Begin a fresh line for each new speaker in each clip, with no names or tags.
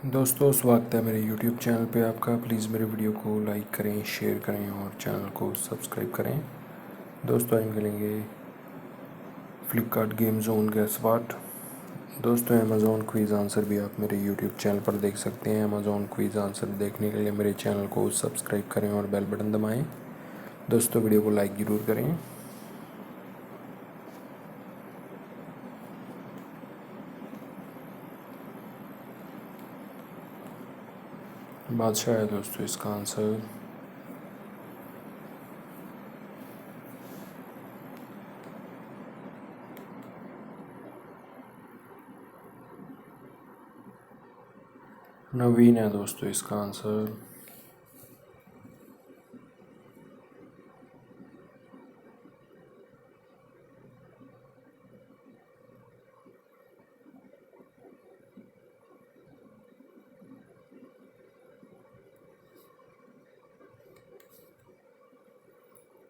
दोस्तों स्वागत है मेरे YouTube चैनल पे आपका। प्लीज़ मेरे वीडियो को लाइक करें, शेयर करें और चैनल को सब्सक्राइब करें। दोस्तों हम खेलेंगे फ्लिपकार्ट गेम जोन के स्पॉट। दोस्तों अमेज़ॉन क्विज़ आंसर भी आप मेरे YouTube चैनल पर देख सकते हैं। अमेज़ॉन क्विज़ आंसर देखने के लिए मेरे चैनल को सब्सक्राइब करें और बेल बटन दबाएँ। दोस्तों वीडियो को लाइक ज़रूर करें। बादशाह है दोस्तों इसका आंसर। नवीन है दोस्तों इसका आंसर।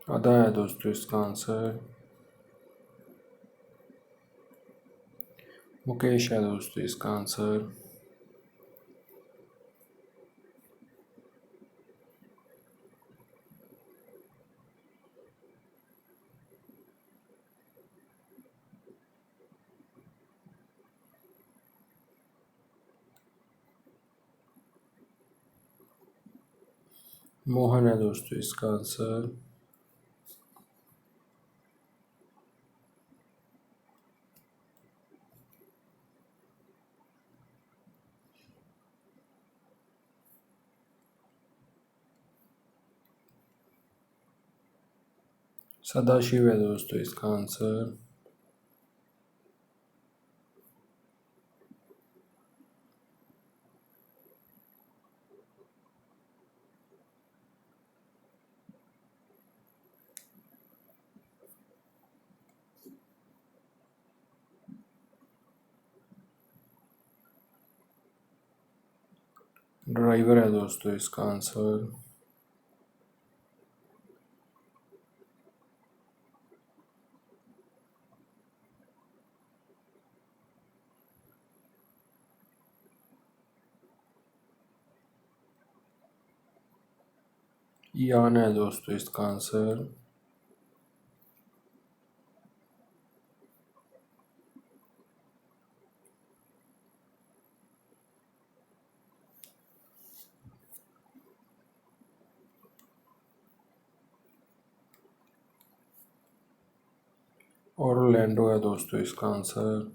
अदा है दोस्तों इसका आंसर। मुकेश है दोस्तों इसका आंसर। मोहन है दोस्तों इसका आंसर। सदाशिव है दोस्तों इसका आंसर। ड्राइवर है दोस्तों इसका आंसर। यान है दोस्तों इसका आंसर। ऑरलैंडो है दोस्तों इसका आंसर।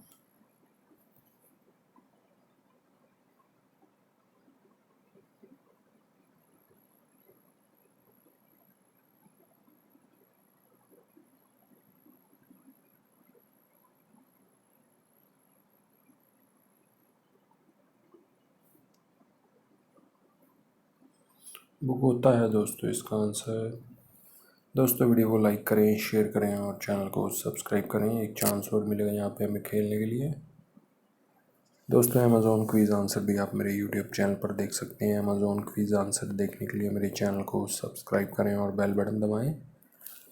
बोगोता है दोस्तों इसका आंसर। दोस्तों वीडियो को लाइक करें, शेयर करें और चैनल को सब्सक्राइब करें। एक चांस और मिलेगा यहाँ पे हमें खेलने के लिए। दोस्तों अमेज़ॉन क्विज़ आंसर भी आप मेरे यूट्यूब चैनल पर देख सकते हैं। अमेज़ॉन क्विज़ आंसर देखने के लिए मेरे चैनल को सब्सक्राइब करें और बेल बटन दबाएं।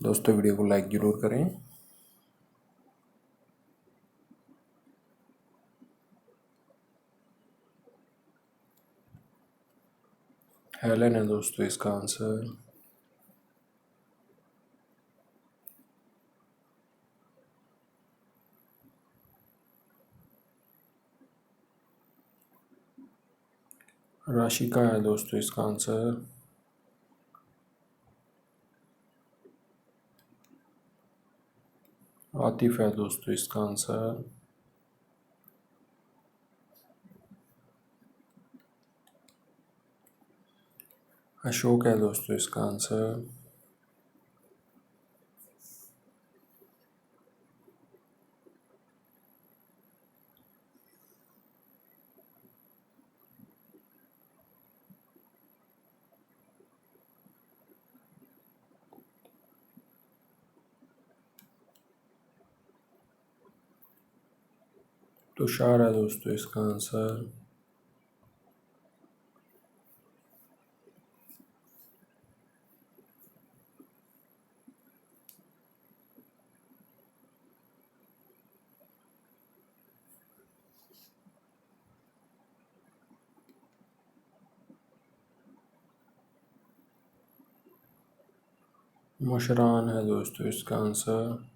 दोस्तों वीडियो को लाइक ज़रूर करें। हेलन है दोस्तों इसका आंसर। राशिका है दोस्तों इसका आंसर। आतिफ है दोस्तों इसका आंसर। अशोक है दोस्तों इसका आंसर। तुषार है दोस्तों इसका आंसर। मुशरान है दोस्तों इसका आंसर।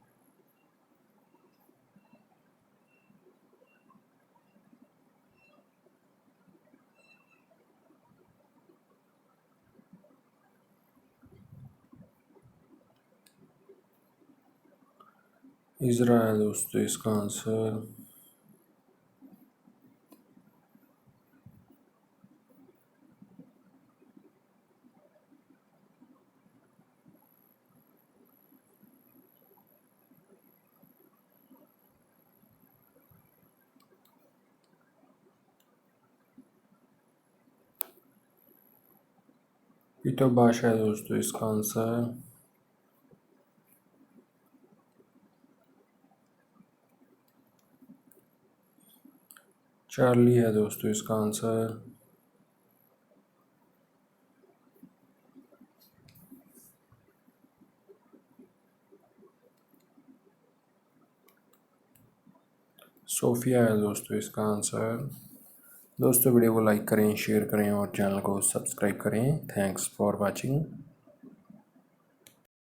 इज़रा है दोस्तों इसका आंसर। पीटर बादशाह है दोस्तों इसका आंसर। चार्ली है दोस्तों इसका आंसर। सोफिया है दोस्तों इसका आंसर। दोस्तों वीडियो को लाइक करें, शेयर करें और चैनल को सब्सक्राइब करें। Thanks for watching.